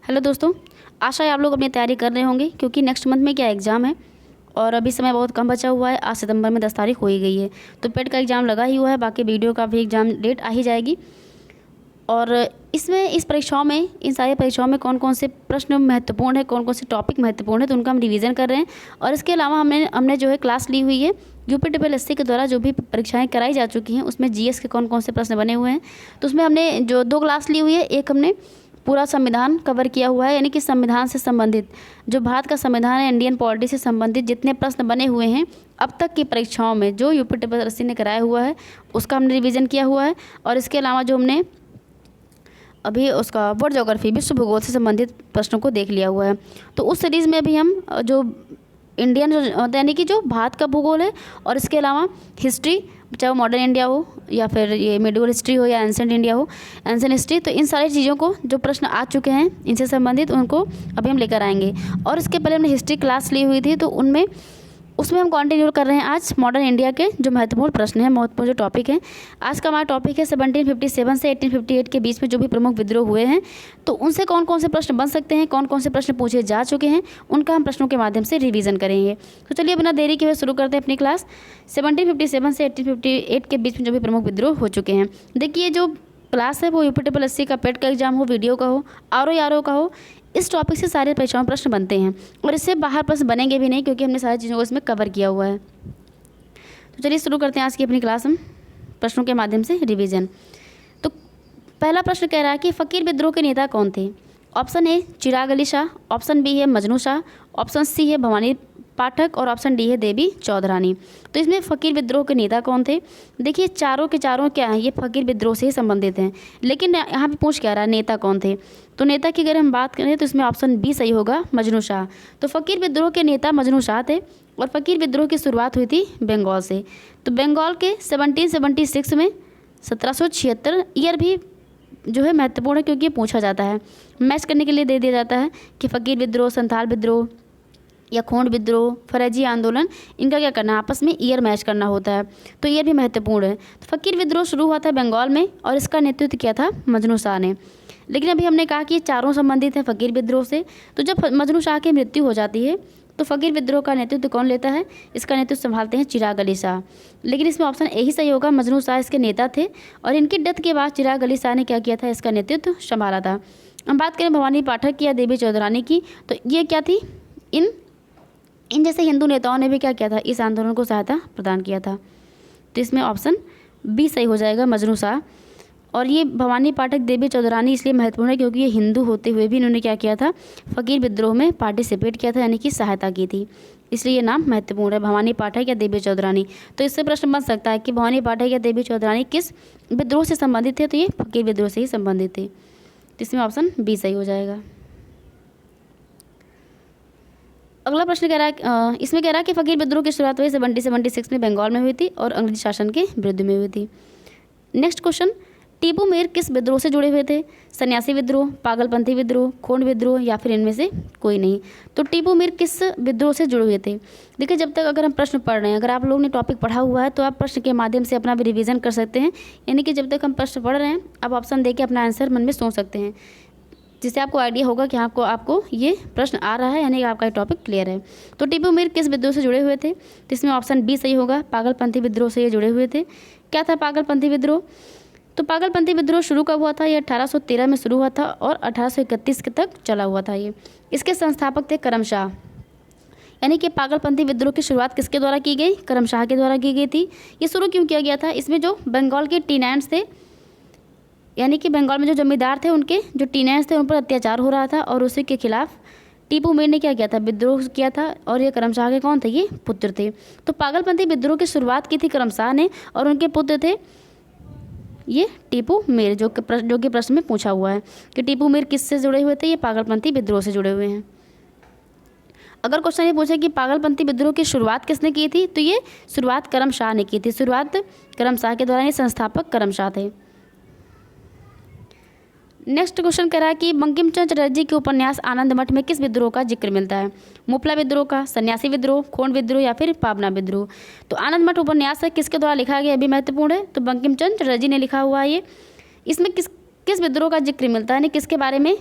Hello दोस्तों, आशा है आप लोग अपनी तैयारी कर रहे होंगे क्योंकि नेक्स्ट मंथ में क्या एग्ज़ाम है और अभी समय बहुत कम बचा हुआ है। आज सितंबर में 10 तारीख हो ही गई है, तो पेट का एग्ज़ाम लगा ही हुआ है। बाकी वीडियो का भी एग्ज़ाम डेट आ ही जाएगी। और इसमें इस परीक्षाओं में, इन सारी परीक्षाओं में कौन कौन से प्रश्न महत्वपूर्ण है, कौन कौन से टॉपिक महत्वपूर्ण है, तो उनका हम रिवीजन कर रहे हैं। और इसके अलावा हमने जो है क्लास ली हुई है यूपीपीएससी के द्वारा जो भी परीक्षाएं कराई जा चुकी हैं उसमें जीएस के कौन कौन से प्रश्न बने हुए हैं। तो उसमें हमने जो 2 क्लास ली हुई है, एक हमने पूरा संविधान कवर किया हुआ है, यानी कि संविधान से संबंधित जो भारत का संविधान है, इंडियन पॉलिटी से संबंधित जितने प्रश्न बने हुए हैं अब तक की परीक्षाओं में जो यूपीपीएससी ने कराया हुआ है उसका हमने रिवीजन किया हुआ है। और इसके अलावा जो हमने अभी उसका वर्ल्ड ज्योग्राफी, विश्व भूगोल से संबंधित प्रश्नों को देख लिया हुआ है। तो उस सीरीज़ में भी हम जो इंडियन यानी कि जो भारत का भूगोल है और इसके अलावा हिस्ट्री, चाहे वो मॉडर्न इंडिया हो या फिर ये मिडिवल हिस्ट्री हो या एंसेंट इंडिया हो, एंसेंट हिस्ट्री, तो इन सारी चीज़ों को जो प्रश्न आ चुके हैं इनसे संबंधित उनको अभी हम लेकर आएंगे। और इसके पहले हमने हिस्ट्री क्लास ली हुई थी, तो उसमें हम कंटिन्यू कर रहे हैं आज मॉडर्न इंडिया के जो महत्वपूर्ण प्रश्न हैं, महत्वपूर्ण जो टॉपिक हैं। आज का हमारा टॉपिक है 1757 से 1858 के बीच में जो भी प्रमुख विद्रोह हुए हैं, तो उनसे कौन कौन से प्रश्न बन सकते हैं, कौन कौन से प्रश्न पूछे जा चुके हैं, उनका हम प्रश्नों के माध्यम से रिवीजन करेंगे। तो चलिए बिना देरी के हुए शुरू करते हैं अपनी क्लास। 1757 से 1858 के बीच में जो भी प्रमुख विद्रोह हो चुके हैं। देखिए जो क्लास है वो यूपीपीएससी का पेट का एग्जाम हो, वीडियो का हो, आरओ का हो, इस टॉपिक से सारे परीक्षाओं में प्रश्न बनते हैं और इससे बाहर प्रश्न बनेंगे भी नहीं क्योंकि हमने सारी चीज़ों को इसमें कवर किया हुआ है। तो चलिए शुरू करते हैं आज की अपनी क्लास हम प्रश्नों के माध्यम से रिवीजन। तो पहला प्रश्न कह रहा है कि फ़कीर विद्रोह के नेता कौन थे। Option A Chirag Ali Shah, option B है मजनू शाह, ऑप्शन सी है भवानी पाठक और ऑप्शन डी है देवी चौधरानी। तो इसमें फ़कीर विद्रोह के नेता कौन थे। देखिए चारों के चारों क्या हैं, ये फ़कीर विद्रोह से ही संबंधित हैं, लेकिन यहाँ पे पूछ क्या रहा है नेता कौन थे। तो नेता की अगर हम बात करें तो इसमें ऑप्शन बी सही होगा, मजनू शाह। तो फ़कीर विद्रोह के नेता मजनू शाह थे और फ़कीर विद्रोह की शुरुआत हुई थी बंगाल से। तो बंगाल के 1776 में 1776 ईयर भी जो है महत्वपूर्ण है क्योंकि ये पूछा जाता है, मैच करने के लिए दे दिया जाता है कि फ़कीर विद्रोह, संथाल विद्रोह या खोंड विद्रोह, फरेजी आंदोलन, इनका क्या करना है, आपस में ईयर मैच करना होता है। तो ईयर भी महत्वपूर्ण है। तो फ़कीर विद्रोह शुरू हुआ था बंगाल में और इसका नेतृत्व किया था मजनू शाह ने। लेकिन अभी हमने कहा कि ये चारों संबंधित हैं फ़कीर विद्रोह से। तो जब मजनू शाह की मृत्यु हो जाती है तो फ़कीर विद्रोह का नेतृत्व कौन लेता है, इसका नेतृत्व संभालते हैं चिराग अली शाह। लेकिन इसमें ऑप्शन ए ही सही होगा, मजनू शाह इसके नेता थे और इनकी डेथ के बाद चिराग अली शाह ने क्या किया था, इसका नेतृत्व संभाला था। हम बात करें भवानी पाठक की या देवी चौधरानी की, तो ये क्या थी, इन जैसे हिंदू नेताओं ने भी क्या किया था, इस आंदोलन को सहायता प्रदान किया था। तो इसमें ऑप्शन बी सही हो जाएगा, मजनू शाह। और ये भवानी पाठक, देवी चौधरानी इसलिए महत्वपूर्ण है क्योंकि ये हिंदू होते हुए भी इन्होंने क्या किया था, फ़कीर विद्रोह में पार्टिसिपेट किया था, यानी कि सहायता की थी, इसलिए ये नाम महत्वपूर्ण है, भवानी पाठक या देवी चौधरानी। तो इससे प्रश्न बन सकता है कि भवानी पाठक या देवी चौधरानी किस विद्रोह से संबंधित थे, तो ये फ़कीर विद्रोह से ही संबंधित थे। तो इसमें ऑप्शन बी सही हो जाएगा। अगला प्रश्न कह रहा है, इसमें कह रहा है कि फ़कीर विद्रोह की शुरुआत हुई 1776 में बंगाल में हुई थी और अंग्रेजी शासन के विरुद्ध में हुई थी। नेक्स्ट क्वेश्चन, टीपू मीर किस विद्रोह से जुड़े हुए थे। सन्यासी विद्रोह, पागलपंथी विद्रोह, खोंड विद्रोह या फिर इनमें से कोई नहीं। तो टीपू मीर किस विद्रोह से जुड़े हुए थे। देखिए जब तक अगर हम प्रश्न पढ़ रहे हैं, अगर आप लोगों ने टॉपिक पढ़ा हुआ है तो आप प्रश्न के माध्यम से अपना भी रिवीजन कर सकते हैं, यानी कि जब तक हम प्रश्न पढ़ रहे हैं आप ऑप्शन दे के अपना आंसर मन में सोच सकते हैं, जिससे आपको आइडिया होगा कि आपको ये प्रश्न आ रहा है, यानी कि आपका टॉपिक क्लियर है। तो टीपू मीर किस विद्रोह से जुड़े हुए थे, तो इसमें ऑप्शन बी सही होगा, पागलपंथी विद्रोह से ये जुड़े हुए थे। क्या था पागलपंथी विद्रोह, तो पागलपंथी विद्रोह शुरू कब हुआ था, ये 1813 में शुरू हुआ था और 1831 के तक चला हुआ था ये। इसके संस्थापक थे करम शाह, यानी कि पागलपंथी विद्रोह की शुरुआत किसके द्वारा की गई, करम शाह के द्वारा की गई थी। ये शुरू क्यों किया गया था, इसमें जो बंगाल के टीनेंट्स थे, यानी कि बंगाल में जो जमींदार थे उनके जो टीनेंट्स थे उन पर अत्याचार हो रहा था और उसी के खिलाफ टीपू मीर ने क्या किया था, विद्रोह किया था। और ये करम शाह के कौन थे, ये पुत्र थे। तो पागलपंथी विद्रोह की शुरुआत की थी करम शाह ने और उनके पुत्र थे ये टीपू मीर, जो कि प्रश्न में पूछा हुआ है कि टीपू मीर किससे जुड़े हुए थे, ये पागलपंथी विद्रोह से जुड़े हुए हैं। अगर क्वेश्चन ये पूछे कि पागलपंथी विद्रोह की शुरुआत किसने की थी, तो ये शुरुआत करम शाह ने की थी, शुरुआत करम शाह के द्वारा, ये संस्थापक करम शाह थे। नेक्स्ट क्वेश्चन कह रहा है कि बंकिम चंद्र चटर्जी के उपन्यास आनंद मठ में किस विद्रोह का जिक्र मिलता है। मुपला विद्रोह का, सन्यासी विद्रोह, खोंड विद्रोह या फिर पाबना विद्रोह। तो आनंद मठ उपन्यास है किसके द्वारा लिखा गया, अभी महत्वपूर्ण है, तो बंकिम चंद्र चटर्जी ने लिखा हुआ है ये। इसमें किस विद्रोह का जिक्र मिलता है, यानी किसके बारे में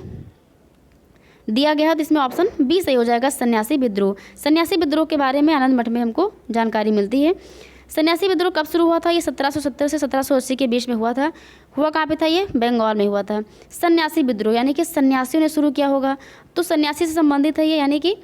दिया गया है, तो इसमें ऑप्शन बी सही हो जाएगा, सन्यासी विद्रोह। सन्यासी विद्रोह के बारे में आनंद मठ में हमको जानकारी मिलती है। सन्यासी विद्रोह कब शुरू हुआ था? ये 1770 से 1780 के बीच में हुआ था। हुआ कहाँ पे था? ये बंगाल में हुआ था। सन्यासी विद्रोह यानी कि सन्यासियों ने शुरू किया होगा, तो सन्यासी से संबंधित है ये। यानी कि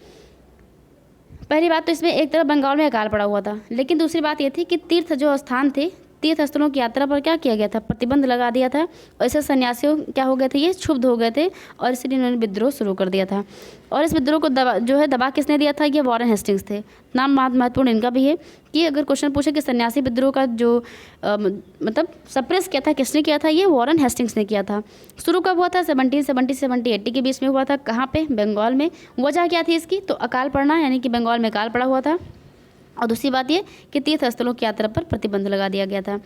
पहली बात तो इसमें एक तरफ बंगाल में अकाल पड़ा हुआ था, लेकिन दूसरी बात ये थी कि तीर्थ जो स्थान थे, तीर्थ स्थलों की यात्रा पर क्या किया गया था? प्रतिबंध लगा दिया था, और इससे सन्यासियों क्या हो गए थे? ये क्षुब्ध हो गए थे, और इसलिए इन्होंने विद्रोह शुरू कर दिया था। और इस विद्रोह को दबा किसने दिया था? ये वॉरेन हेस्टिंग्स थे। नाम महत्वपूर्ण इनका भी है कि अगर क्वेश्चन पूछे कि सन्यासी विद्रोह का जो मतलब सप्रेस किया था, किसने किया था? ये वॉरेन हेस्टिंग्स ने किया था। शुरू कब हुआ था? 1770 से 1780 के बीच में हुआ था। कहाँ पे? बंगाल में। वजह क्या थी इसकी? तो अकाल पड़ना, यानी कि बंगाल में अकाल पड़ा हुआ था। और दूसरी बात ये कि तीर्थ स्थलों की यात्रा पर प्रतिबंध लगा दिया गया था।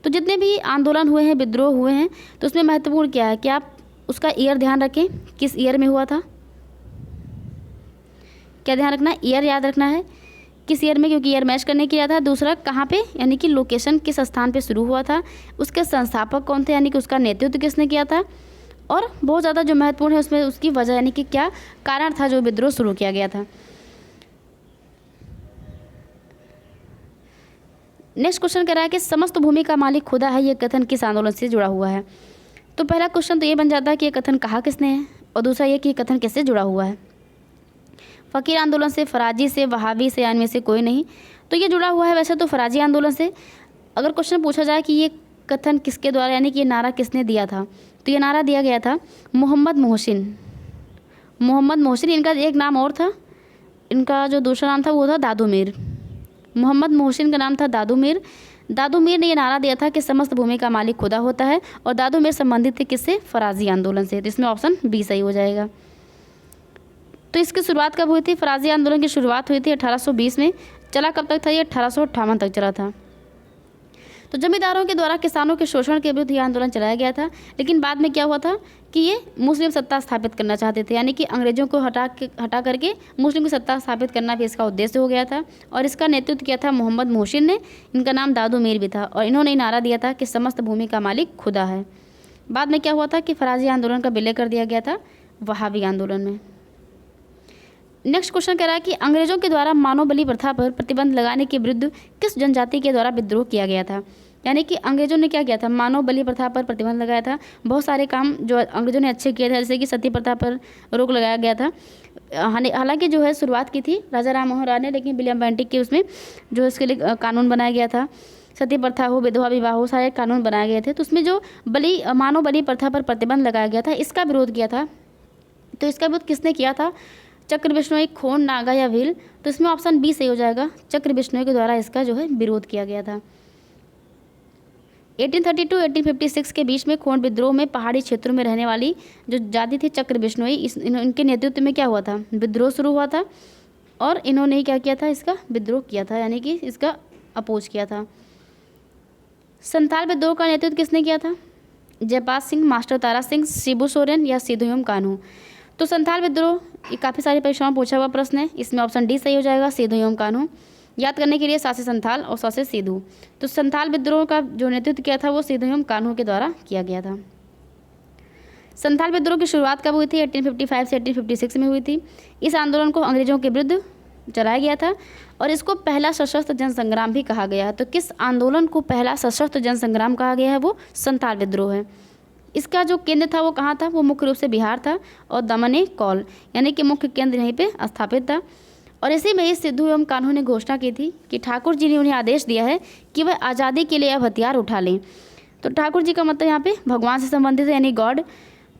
तो जितने भी आंदोलन हुए हैं, विद्रोह हुए हैं, तो उसमें महत्वपूर्ण क्या है कि आप उसका ईयर ध्यान रखें, किस ईयर में हुआ था। क्या ध्यान रखना है? ईयर याद रखना है, किस ईयर में, क्योंकि ईयर मैच करने के लिए था। दूसरा कहाँ पे, यानी कि लोकेशन किस स्थान पे शुरू हुआ था, उसके संस्थापक कौन थे, यानी कि उसका नेतृत्व किसने किया था, और बहुत ज़्यादा जो महत्वपूर्ण है उसमें उसकी वजह, यानी कि क्या कारण था जो विद्रोह शुरू किया गया था। नेक्स्ट क्वेश्चन कह रहा है कि समस्त भूमि का मालिक खुदा है, ये कथन किस आंदोलन से जुड़ा हुआ है? तो पहला क्वेश्चन तो ये बन जाता है कि ये कथन कहा किसने है, और दूसरा ये कि ये कथन किससे जुड़ा हुआ है। फ़कीर आंदोलन से, फराजी से, वहाबी से, या इनमें से कोई नहीं। तो ये जुड़ा हुआ है वैसे तो फराजी आंदोलन से। अगर क्वेश्चन पूछा जाए कि ये कथन किसके द्वारा, यानी कि ये नारा किसने दिया था, तो ये नारा दिया गया था मोहम्मद मोहसिन। मोहम्मद मोहसिन, इनका एक नाम और था, इनका जो दूसरा नाम था वो था दादू मीर। मोहम्मद मोहसिन का नाम था दादू मीर। दादू मीर ने ये नारा दिया था कि समस्त भूमि का मालिक खुदा होता है, और दादू मीर संबंधित थे किससे? फराजी आंदोलन से। तो इसमें ऑप्शन बी सही हो जाएगा। तो इसकी शुरुआत कब हुई थी? फराजी आंदोलन की शुरुआत हुई थी 1820 में। चला कब तक था? ये 1858 तक चला था। तो जमींदारों के द्वारा किसानों के शोषण के विरुद्ध यह आंदोलन चलाया गया था, लेकिन बाद में क्या हुआ था कि ये मुस्लिम सत्ता स्थापित करना चाहते थे, यानी कि अंग्रेजों को हटा करके मुस्लिम की सत्ता स्थापित करना भी इसका उद्देश्य हो गया था। और इसका नेतृत्व किया था मोहम्मद मोहसिन ने। इनका नाम दादू मीर भी था, और इन्होंने नारा दिया था कि समस्त भूमि का मालिक खुदा है। बाद में क्या हुआ था कि फराजी आंदोलन का विलय कर दिया गया था वहाबी आंदोलन में। नेक्स्ट क्वेश्चन कह रहा है कि अंग्रेजों के द्वारा मानव बलि प्रथा पर प्रतिबंध लगाने के विरुद्ध किस जनजाति के द्वारा विद्रोह किया गया था? यानी कि अंग्रेजों ने क्या किया था? मानव बलि प्रथा पर प्रतिबंध लगाया था। बहुत सारे काम जो अंग्रेजों ने अच्छे किए थे, जैसे कि सती प्रथा पर रोक लगाया गया था। हालांकि जो है शुरुआत की थी राजा राम मोहन राय ने, लेकिन विलियम बेंटिक के उसमें जो इसके लिए कानून बनाया गया था, सती प्रथा हो, विधवा विवाह हो, सारे कानून बनाए गए थे। तो उसमें जो मानव बलि प्रथा पर प्रतिबंध लगाया गया था, इसका विरोध किया था। तो इसका विरोध किसने किया था? चक्र बिश्नोई, खोन, नागा या भील। तो इसमें ऑप्शन बी सही हो जाएगा, चक्र बिश्नोई के द्वारा इसका जो है विरोध किया गया था। 1832-1856 के बीच में खोंड विद्रोह में पहाड़ी क्षेत्रों में रहने वाली जो जाति थी चक्र बिश्नोई, इनके नेतृत्व में क्या हुआ था? विद्रोह शुरू हुआ था, और इन्होंने क्या किया था? इसका विद्रोह किया था, यानी कि इसका अपोज किया था। संथाल विद्रोह का नेतृत्व किसने किया था? जयपाल सिंह, मास्टर तारा सिंह, शिबू सोरेन या सिद्धोयम कान्हू। तो संथाल विद्रोह ये काफ़ी सारी परीक्षाओं में पूछा हुआ प्रश्न है। इसमें ऑप्शन डी सही हो जाएगा, सिद्धोयम कान्हू। याद करने के लिए सासे संथाल और सासे सिद्धू। तो संथाल विद्रोह का जो नेतृत्व किया था वो सिद्धोयम कान्हू के द्वारा किया गया था। संथाल विद्रोह की शुरुआत कब हुई थी? 1855 से 1856 में हुई थी। इस आंदोलन को अंग्रेजों के विरुद्ध चलाया गया था, और इसको पहला सशस्त्र जन संग्राम भी कहा गया है। तो किस आंदोलन को पहला सशस्त्र जन संग्राम कहा गया है? वो संथाल विद्रोह है। इसका जो केंद्र था वो कहाँ था? वो मुख्य रूप से बिहार था, और दमन कौल यानी कि मुख्य केंद्र यहीं पे स्थापित था। और इसी में इस सिद्धोयम कान्हू ने घोषणा की थी कि ठाकुर जी ने उन्हें आदेश दिया है कि वह आज़ादी के लिए अब हथियार उठा लें। तो ठाकुर जी का मतलब यहाँ पे भगवान से संबंधित है, यानी गॉड।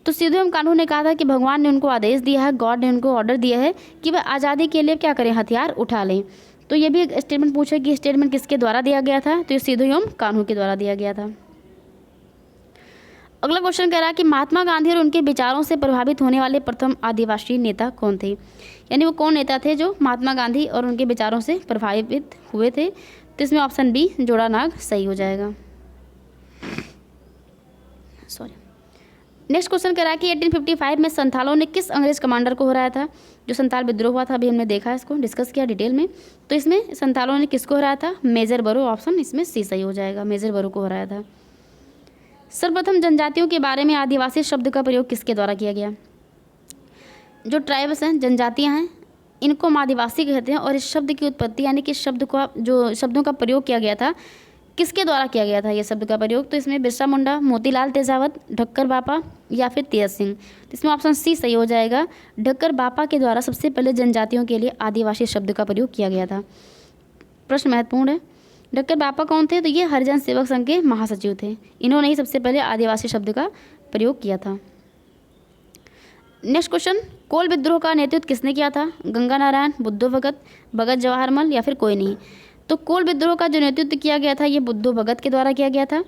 तो सिद्धोयम कान्हू ने कहा था कि भगवान ने उनको आदेश दिया है, गॉड ने उनको ऑर्डर दिया है कि वह आज़ादी के लिए क्या करें? हथियार उठा लें। तो ये भी एक स्टेटमेंट पूछे कि स्टेटमेंट किसके द्वारा दिया गया था? तो ये सिद्धोयम कान्हू के द्वारा दिया गया था। अगला क्वेश्चन कह रहा है कि महात्मा गांधी और उनके विचारों से प्रभावित होने वाले प्रथम आदिवासी नेता कौन थे? यानी वो कौन नेता थे जो महात्मा गांधी और उनके विचारों से प्रभावित हुए थे? तो इसमें ऑप्शन बी जोड़ा नाग सही हो जाएगा। सॉरी। नेक्स्ट क्वेश्चन कह रहा है कि 1855 में संथालों ने किस अंग्रेज कमांडर को हराया था? जो संथाल विद्रोह हुआ था, अभी हमने देखा, इसको डिस्कस किया डिटेल में। तो इसमें संथालों ने किसको हराया था? मेजर बरो। ऑप्शन इसमें सी सही हो जाएगा, मेजर बरो को हराया था। सर्वप्रथम जनजातियों के बारे में आदिवासी शब्द का प्रयोग किसके द्वारा किया गया? जो ट्राइब्स हैं, जनजातियाँ हैं, इनको हम आदिवासी कहते हैं। और इस शब्द की उत्पत्ति यानी कि शब्द को जो शब्दों का प्रयोग किया गया था, किसके द्वारा किया गया था ये शब्द का प्रयोग? तो इसमें बिरसा मुंडा, मोतीलाल तेजावत, ढक्कर बापा या फिर तेज सिंह। तो इसमें ऑप्शन सी सही हो जाएगा। ढक्कर बापा के द्वारा सबसे पहले जनजातियों के लिए आदिवासी शब्द का प्रयोग किया गया था। प्रश्न महत्वपूर्ण है। ढक्कर बापा कौन थे? तो ये हरिजन सेवक संघ के महासचिव थे। इन्होंने ही सबसे पहले आदिवासी शब्द का प्रयोग किया था। नेक्स्ट क्वेश्चन, कोल विद्रोह का नेतृत्व किसने किया था? गंगा नारायण, बुद्धो भगत, भगत जवाहरमल या फिर कोई नहीं? तो कोल विद्रोह का जो नेतृत्व किया गया था ये बुद्धो भगत के द्वारा किया गया था।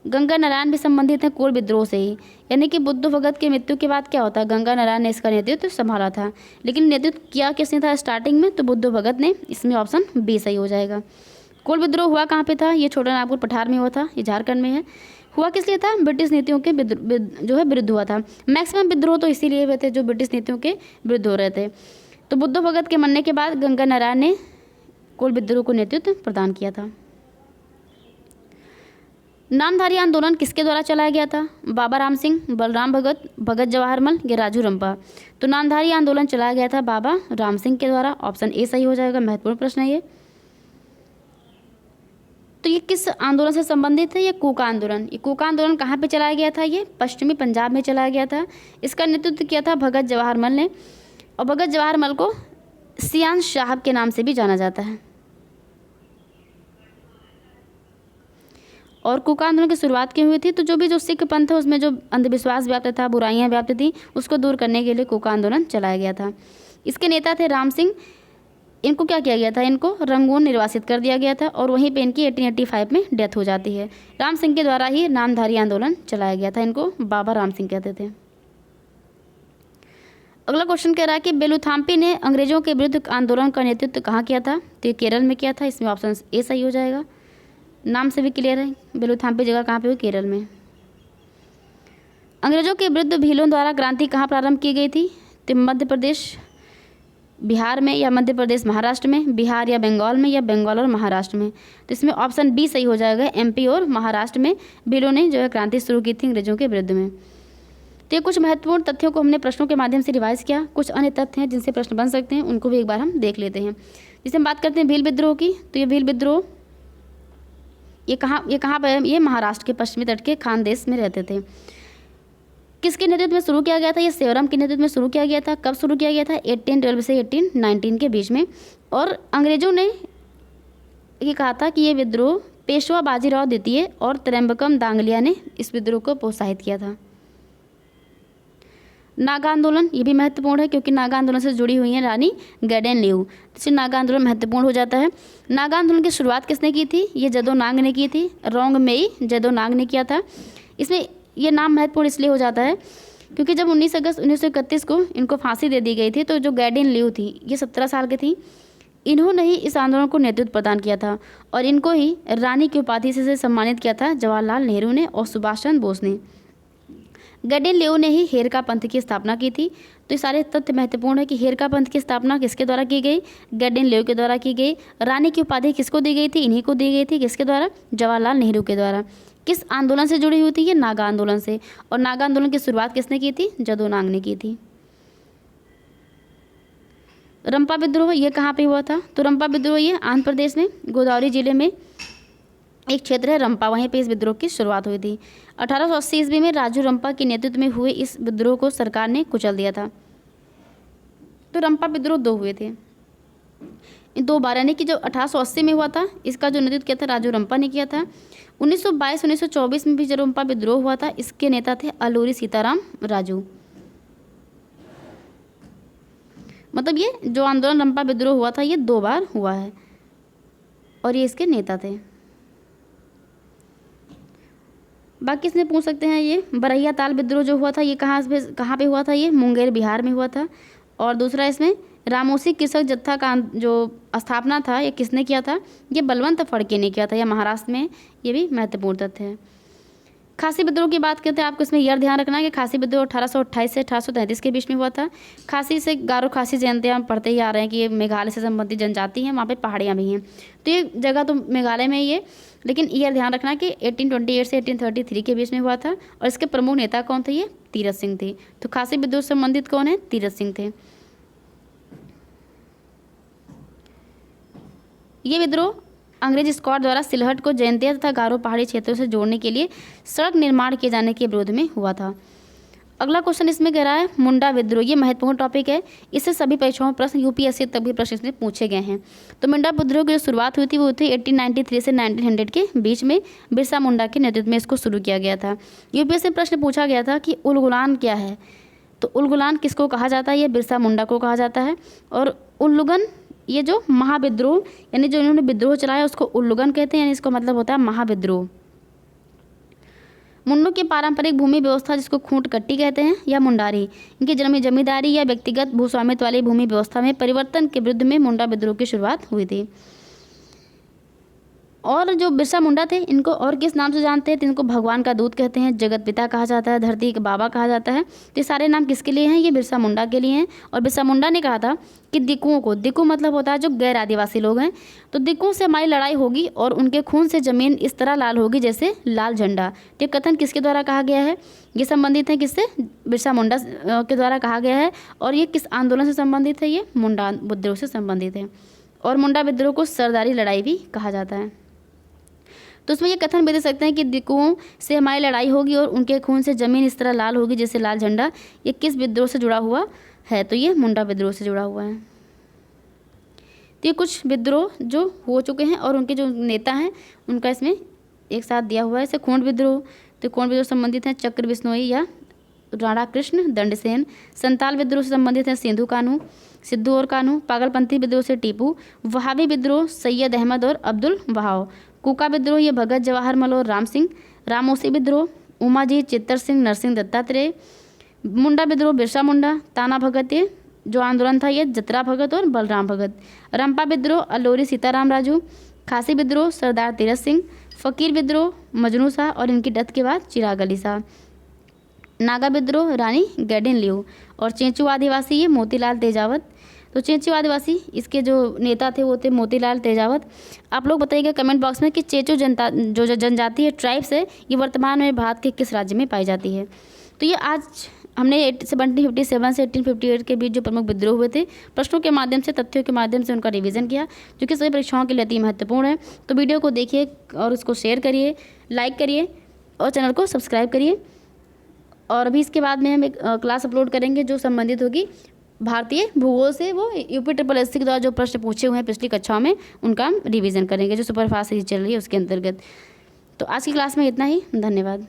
गंगा नारायण भी संबंधित हैं कोल विद्रोह से ही, यानी कि बुद्धो भगत के मृत्यु के बाद क्या होता है, गंगा नारायण ने इसका नेतृत्व संभाला था। लेकिन नेतृत्व किया किसने था स्टार्टिंग में? तो बुद्धो भगत ने। इसमें ऑप्शन बी सही हो जाएगा। कोल विद्रोह हुआ कहाँ पे था? ये छोटा नागपुर पठार में हुआ था, ये झारखंड में है। हुआ किस लिए था? ब्रिटिश नीतियों के जो है विरुद्ध हुआ था। मैक्सिमम विद्रोह तो इसीलिए हुए थे जो ब्रिटिश नीतियों के विरुद्ध हो रहे थे। तो बुद्धो भगत के मरने के बाद गंगा नारायण ने कोल विद्रोह को नेतृत्व प्रदान किया था। नामधारी आंदोलन किसके द्वारा चलाया गया था? बाबा राम सिंह, बलराम भगत, भगत जवाहरमल या राजू रंपा? तो नामधारी आंदोलन चलाया गया था बाबा राम सिंह के द्वारा। ऑप्शन ए सही हो जाएगा। महत्वपूर्ण प्रश्न है ये। तो ये किस आंदोलन से संबंधित है? ये कूका आंदोलन। ये कूका आंदोलन कहाँ पे चलाया गया था? ये पश्चिमी पंजाब में चलाया गया था। इसका नेतृत्व किया था भगत जवाहरमल ने। और भगत जवाहरमल को सियान साहब के नाम से भी जाना जाता है। और कूका आंदोलन की शुरुआत क्यों हुई थी? तो जो सिख पंथ है उसमें जो अंधविश्वास व्याप्त था, बुराइयां व्याप्त थी, उसको दूर करने के लिए कूका आंदोलन चलाया गया था। इसके नेता थे राम सिंह। इनको क्या किया गया था? इनको रंगून निर्वासित कर दिया गया था और वहीं पे इनकी 1885 में डेथ हो जाती है। राम सिंह के द्वारा ही नामधारी आंदोलन चलाया गया था। इनको बाबा राम सिंह कहते थे। अगला क्वेश्चन कह रहा है कि बेलुथाम्पी ने अंग्रेजों के विरुद्ध आंदोलन का नेतृत्व कहाँ किया था? तो ये केरल में किया था। इसमें ऑप्शन ए सही हो जाएगा। नाम से भी क्लियर है, बेलुथाम्पी जगह कहाँ पे हुई? केरल में। अंग्रेजों के विरुद्ध भीलों द्वारा क्रांति कहाँ प्रारंभ की गई थी? तो मध्य प्रदेश बिहार में या मध्य प्रदेश महाराष्ट्र में, बिहार या बंगाल में या बंगाल और महाराष्ट्र में? तो इसमें ऑप्शन बी सही हो जाएगा। एमपी और महाराष्ट्र में भीलों ने जो है क्रांति शुरू की थी अंग्रेजों के विरुद्ध में। तो ये कुछ महत्वपूर्ण तथ्यों को हमने प्रश्नों के माध्यम से रिवाइज किया। कुछ अन्य तथ्य हैं जिनसे प्रश्न बन सकते हैं, उनको भी एक बार हम देख लेते हैं। जैसे हम बात करते हैं भील विद्रोह की, तो ये भील विद्रोह ये कहाँ पर है? ये महाराष्ट्र के पश्चिमी तट के खानदेश में रहते थे। किसके नेतृत्व में शुरू किया गया था? ये सेवरम के नेतृत्व में शुरू किया गया था। कब शुरू किया गया था? 1812 से 1819 के बीच में। और अंग्रेजों ने ये कहा था कि ये विद्रोह पेशवा बाजीराव द्वितीय और त्र्यंबकम दांगलिया ने इस विद्रोह को प्रोत्साहित किया था। नागा आंदोलन, ये भी महत्वपूर्ण है क्योंकि नागा आंदोलन से जुड़ी हुई है रानी गैडेन लियू, इससे नागा आंदोलन महत्वपूर्ण हो जाता है। नागा आंदोलन की शुरुआत किसने की थी? ये जदो नाग ने की थी। रोंगमेई जदो नाग ने किया था। इसमें ये नाम महत्वपूर्ण इसलिए हो जाता है क्योंकि जब 19 अगस्त 1931 को इनको फांसी दे दी गई थी, तो जो गैडेन लियू थी ये 17 साल की थी। इन्होंने ही इस आंदोलन को नेतृत्व प्रदान किया था और इनको ही रानी की उपाधि से सम्मानित किया था जवाहरलाल नेहरू ने और सुभाष चंद्र बोस ने। गैडेन लियू ने ही हेरका पंथ की स्थापना की थी। तो ये सारे तथ्य महत्वपूर्ण है कि हेरका पंथ की स्थापना किसके द्वारा की गई? गैडेन लियू के द्वारा की गई। रानी की उपाधि किसको दी गई थी? इन्हीं को दी गई थी। किसके द्वारा? जवाहरलाल नेहरू के द्वारा। किस आंदोलन से जुड़ी हुई थी? ये नागा आंदोलन से। और नागा आंदोलन की शुरुआत किसने की थी? जदो नाग ने की थी। रंपा विद्रोह ये कहाँ पे हुआ था? तो रंपा विद्रोह ये आंध्र प्रदेश में गोदावरी जिले में एक क्षेत्र है रंपा, वहीं पे इस विद्रोह की शुरुआत हुई थी। 1880 ईस्वी में राजू रंपा के नेतृत्व में हुए इस विद्रोह को सरकार ने कुचल दिया था। तो रंपा विद्रोह दो हुए थे, दो बार, यानी कि जो 1880 में हुआ था इसका जो नेतृत्व किया था राजू रंपा ने किया था। 1922-1924 में भी जो रंपा विद्रोह हुआ था इसके नेता थे अलूरी सीताराम राजू। मतलब ये जो आंदोलन रंपा विद्रोह हुआ था ये दो बार हुआ है और ये इसके नेता थे। बाकी इसमें पूछ सकते हैं ये बरैया ताल विद्रोह जो हुआ था ये कहाँ पे हुआ था? ये मुंगेर बिहार में हुआ था। और दूसरा इसमें रामोसी कृषक जत्था का जो स्थापना था ये किसने किया था? ये बलवंत फड़के ने किया था, या महाराष्ट्र में। ये भी महत्वपूर्ण तथ्य है। खासी विद्रोह की बात करते हैं, आपको इसमें यह ध्यान रखना है कि खासी विद्रोह 1828 से 1833 के बीच में हुआ था। खासी से गारो खासी जनते हम पढ़ते ही आ रहे हैं कि ये मेघालय से संबंधित जनजाति हैं, वहाँ पे पहाड़ियाँ भी हैं। तो ये जगह तो मेघालय में ही है, लेकिन यह ध्यान रखना कि 1828 से 1833 के बीच में हुआ था। और इसके प्रमुख नेता कौन थे? ये तीरथ सिंह थे। तो खासी विद्रोह से संबंधित कौन है? तीरथ सिंह थे। ये विद्रोह अंग्रेज स्क्वाड द्वारा सिलहट को जयंतिया तथा गारो पहाड़ी क्षेत्रों से जोड़ने के लिए सड़क निर्माण किए जाने के विरोध में हुआ था। अगला क्वेश्चन इसमें कह रहा है मुंडा विद्रोह। ये महत्वपूर्ण टॉपिक है, इससे सभी परीक्षाओं में प्रश्न यूपीएससी तक भी प्रश्न इसमें पूछे गए हैं। तो मुंडा विद्रोह की जो शुरुआत हुई थी वो थी 1893 से 1900 के बीच में बिरसा मुंडा के नेतृत्व में इसको शुरू किया गया था। यूपीएससी में प्रश्न पूछा गया था कि उलगुलान क्या है? तो उलगुलान किसको कहा जाता है? ये बिरसा मुंडा को कहा जाता है। और उल्लुगन, ये जो महाविद्रोह यानी जो इन्होंने विद्रोह चलाया उसको उल्लुगन कहते हैं, यानी इसका मतलब होता है महाविद्रोह। मुंडों की पारंपरिक भूमि व्यवस्था जिसको खूंट कट्टी कहते हैं या मुंडारी, इनकी जमींदारी या व्यक्तिगत भूस्वामित्व वाली भूमि व्यवस्था में परिवर्तन के विरुद्ध में मुंडा विद्रोह की शुरुआत हुई थी। और जो बिरसा मुंडा थे इनको और किस नाम से जानते हैं? तो इनको भगवान का दूत कहते हैं, जगत पिता कहा जाता है, धरती के बाबा कहा जाता है। तो ये सारे नाम किसके लिए हैं? ये बिरसा मुंडा के लिए हैं। और बिरसा मुंडा ने कहा था कि दिकुओं को, दिकु मतलब होता है जो गैर आदिवासी लोग हैं, तो दिकुओं से हमारी लड़ाई होगी और उनके खून से ज़मीन इस तरह लाल होगी जैसे लाल झंडा। तो ये कथन किसके द्वारा कहा गया है? ये संबंधित है किससे? बिरसा मुंडा के द्वारा कहा गया है। और ये किस आंदोलन से संबंधित है? ये मुंडा विद्रोह से संबंधित है। और मुंडा विद्रोह को सरदारी लड़ाई भी कहा जाता है। तो उसमें ये कथन भी दे सकते हैं कि दिकुओं से हमारी लड़ाई होगी और उनके खून से ज़मीन इस तरह लाल होगी जैसे लाल झंडा। ये किस विद्रोह से जुड़ा हुआ है? तो ये मुंडा विद्रोह से जुड़ा हुआ है। तो ये कुछ विद्रोह जो हो चुके हैं और उनके जो नेता हैं उनका इसमें एक साथ दिया हुआ है। जैसे खोंड विद्रोह, तो खोंड विद्रोह से संबंधित हैं चक्र बिश्नोई या राणा कृष्ण दंडसेन। संताल विद्रोह से संबंधित है सिद्धू और कानू। पागलपंथी विद्रोह से टीपू। वहाबी विद्रोह सैयद अहमद और अब्दुल वहाब। कुका विद्रोह ये भगत जवाहर मल और राम सिंह। रामोसी विद्रोह उमाजी चित्तर सिंह नरसिंह दत्तात्रेय। मुंडा विद्रोह बिरसा मुंडा। ताना भगत ये जो आंदोलन था ये जतरा भगत और बलराम भगत। रंपा विद्रोह अलोरी सीताराम राजू। खासी विद्रोह सरदार तीरथ सिंह। फ़कीर विद्रोह मजनू शाह और इनकी डेथ के बाद चिराग अली शाह। नागा विद्रोह रानी गैडिन लियू। और चेंचू आदिवासी ये मोतीलाल तेजावत। तो चेंचू आदिवासी इसके जो नेता थे वो थे मोतीलाल तेजावत। आप लोग बताइएगा कमेंट बॉक्स में कि चेंचू जनता जो जनजाति है, ट्राइब्स है, ये वर्तमान में भारत के किस राज्य में पाई जाती है। तो ये आज हमने 1757 से 1858 के बीच जो प्रमुख विद्रोह हुए थे प्रश्नों के माध्यम से, तथ्यों के माध्यम से उनका रिवीजन किया, जो कि सभी परीक्षाओं के लिए अति महत्वपूर्ण है। तो वीडियो को देखिए और उसको शेयर करिए, लाइक करिए और चैनल को सब्सक्राइब करिए। और अभी इसके बाद में हम एक क्लास अपलोड करेंगे जो संबंधित होगी भारतीय भूगोल से। वो UPSSC के द्वारा जो प्रश्न पूछे हुए हैं पिछली कक्षाओं में उनका हम रिवीजन करेंगे, जो सुपरफास्ट सीरीज चल रही है उसके अंतर्गत। तो आज की क्लास में इतना ही, धन्यवाद।